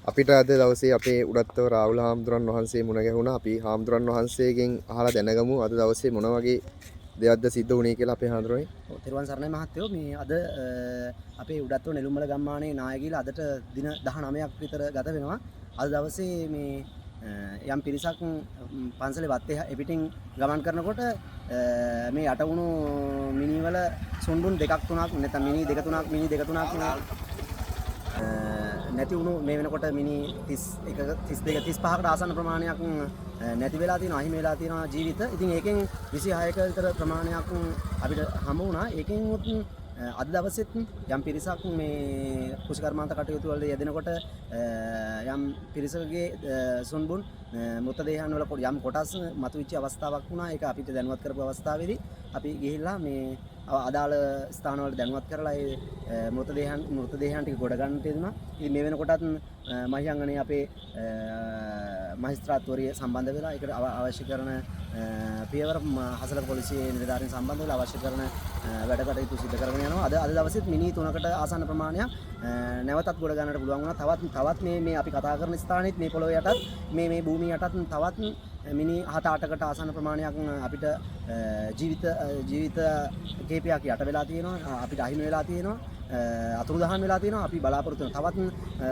අපිට අද දවසේ අපේ උඩත්තව රාහුල හාමුදුරන් වහන්සේ මුණ ගැහුණා. අපි හාමුදුරන් වහන්සේගෙන් අහලා දැනගමු අද දවසේ මොන වගේ දෙයක්ද සිද්ධ වුණේ කියලා අපේ හාමුදුරනේ. තෙරුවන් සරණයි මහත්තයෝ. මේ අද අපේ උඩත්තව නෙළුම්බල ගම්මානයේ නායකයිලා අදට දින 19ක් විතර ගත වෙනවා. අද දවසේ මේ යම් පිරිසක් පන්සලේ වත්තේ එපිටින් ගමන් කරනකොට මේ යට වුණු මිනිවල සුන්බුන් දෙකක් තුනක් නැත්නම් මිනි දෙක තුනක් නැති වුණු මේ වෙනකොට මිනි 31 32 35කට ආසන්න ප්‍රමාණයක් නැති වෙලා තියෙනවා, අහිමි වෙලා තියෙනවා ජීවිත. ඉතින් ඒකෙන් 26ක විතර ප්‍රමාණයක් අපිට හමු වුණා. ඒකෙන් අද දවසෙත් යම් පිරිසක් මේ කුෂිකර්මාන්ත කටයුතු වල යෙදෙනකොට යම් පිරිසකගේ සුන්බුන් මృతදේහයන් වල යම් කොටස් මතුවෙච්ච අවස්ථාවක් වුණා. ඒක අපිට දැනුවත් කරපු අවස්ථාවේදී අපි ගිහිල්ලා මේ අදාළ ස්ථානවල දැනුවත් කරලා ඒ මృతදේහයන් ටික ගොඩ ගන්නට යෙදුණා. ඉතින් මේ වෙනකොටත් මහියංගනේ අපේ මහේස්ත්‍රාත්වරිය සම්බන්ධ වෙලා ඒකට අවශ්‍ය කරන පියවර හසලක පොලිසියේ නිලධාරීන් සම්බන්ධ වෙලා අවශ්‍ය කරන වැඩ කටයුතු සිදු කරගෙන යනවා. අද දවසෙත් මිනි 3කට ආසන්න ප්‍රමාණයක් නැවතත් ගොඩ ගන්නට පුළුවන් වුණා. තවත් මේ අපි කතා කරන ස්ථානෙත් මේ පොළොව යටත් මේ භූමිය යටත් තවත් මිනි 7-8කට ආසන්න ප්‍රමාණයක් අපිට ජීවිත කේපයක් යට වෙලා තියෙනවා. අපිට අහිමි වෙලා තියෙනවා. අතුරුදහන් වෙලා තියෙනවා. අපි බලාපොරොත්තු වෙන තවත්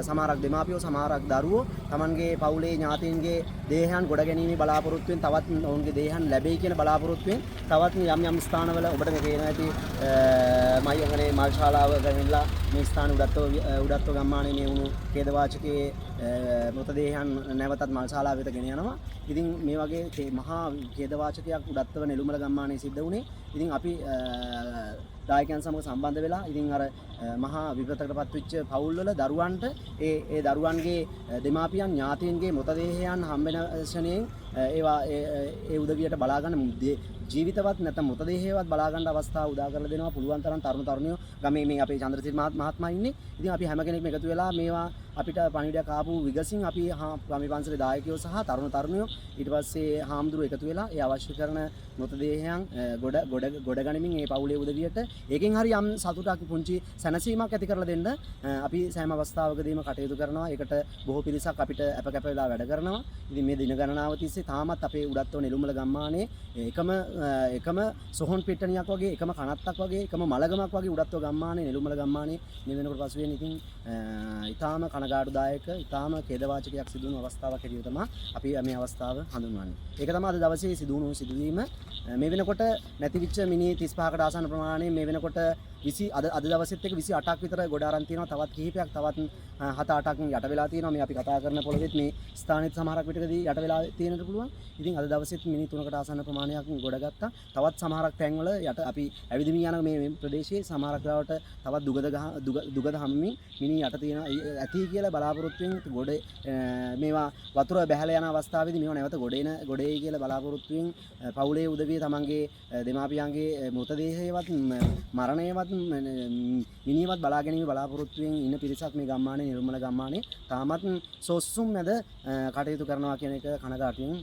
සමහරක් දෙමාපියෝ සමහරක් දරුවෝ තමන්ගේ පවුලේ ඥාතීන්ගේ දේහයන් ගොඩ ගැනීමේ බලාපොරොත්තුවෙන් තවත් ඔවුන්ගේ දේහයන් ලැබෙයි කියන බලාපොරොත්තුවෙන් තවත් යම් ස්ථානවල ඔබට පේන ඇති මහියංගනේ මල් ශාලාව ගමිලා මේ ස්ථාන උඩත්ව ගම්මානයේ මේ වුණු ඛේදවාචකයේ මృతදේහයන් නැවතත් මල් ශාලාව වෙත ගෙන යනවා. ඉතින් මේ වගේ මහා ඛේදවාචකයක් උඩත්ව නෙළුමල ගම්මානයේ සිද්ධ වුණේ. ඉතින් අපි දායකයන් සමග සම්බන්ධ වෙලා ඉතින් අර මහා විපතකටපත් වෙච්ච පවුල්වල දරුවන්ට ඒ දරුවන්ගේ දෙමාපියන් ඥාතීන්ගේ මృతදේහයන් හම්බෙන ශණයෙන් ඒවා ඒ උදවියට බලා ගන්න ජීවිතවත් නැත්නම් මృతදේහයවත් බලා ගන්න අවස්ථාව උදා කරලා දෙනවා. පුළුවන් තරම් තරුණ තරුණියෝ ගමේ මේ අපේ චන්ද්‍රසිරි මහත්මයා ඉන්නේ. ඉතින් අපි හැම කෙනෙක්ම එකතු වෙලා මේවා අපිට පණිවිඩයක් ආපු විගසින් අපි ගමේ පන්සලේ දායකයෝ සහ තරුණ තරුණියෝ ඊට පස්සේ හාමුදුරුවෝ එකතු වෙලා ඒ අවශ්‍ය කරන මృతදේහයන් ගොඩ ගනිමින් මේ පවුලේ උදවියට ඒකෙන් හරි යම් සතුටක් පුංචි සැනසීමක් ඇති කරලා දෙන්න අපි සෑම අවස්ථාවකදීම කටයුතු කරනවා. ඒකට බොහෝ පිරිසක් අපිට අප වෙලා වැඩ කරනවා. ඉතින් මේ දින ගණනාව තිස්සේ තාමත් අපේ උඩත්ව නෙළුම්බල ගම්මානයේ එකම සොහොන් පිට්ටනියක් වගේ එකම කනත්තක් වගේ එකම මලගමක් වගේ උඩත්ව ගම්මානයේ නෙළුම්බල ගම්මානයේ මේ වෙනකොට පසුවෙන් ඉතින් ඊටාම කනගාටුදායක ඊටාම ඛේදවාචකයක් සිදු වුණු අවස්ථාවක් හැටියට තමයි අපි මේ අවස්ථාව හඳුන්වන්නේ. ඒක තමයි අද දවසේ සිදු වුණු සිදුවීම. මේ වෙනකොට නැතිවිච්ච මිනි 35කට ආසන්න ප්‍රමාණය මේ වෙනකොට අද දවසෙත් එක 28ක් විතර ගොඩ අරන් තියෙනවා. තවත් කිහිපයක් තවත් 7-8ක් යට වෙලා තියෙනවා. මේ අපි කතා කරන පොළොවේත් මේ ස්ථානෙත් සමහරක් විටකදී යට වෙලා තියෙනට පුළුවන්. ඉතින් අද දවසෙත් මිනි 3කට ආසන්න ප්‍රමාණයක් ගොඩ ගත්තා. තවත් සමහරක් තැන්වල යට අපි ඇවිදිමින් යන මේ ප්‍රදේශයේ සමහරක් ලාවට තවත් දුගද හම්මින් මිනි යට තියෙන ඇති කියලා බලාපොරොත්තුෙන් ගොඩ මේවා වතුර බැහැලා යන අවස්ථාවේදී මේවා නැවත ගොඩේ කියලා බලාපොරොත්තුෙන් පවුලේ උදවිය තමන්ගේ දෙමාපියන්ගේ මృతදේහයවත් මරණයවත් මිනිහවත් බලා ගැනීම බලාපොරොත්තුෙන් ඉන්න පිරිසක් මේ ගම්මානයේ නිර්මල ගම්මානයේ තාමත් සොස්සුම් මැද කටයුතු කරනවා කියන එක කනගාටුවෙන්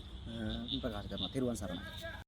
ප්‍රකාශ කරනවා. තෙරුවන් සරණයි.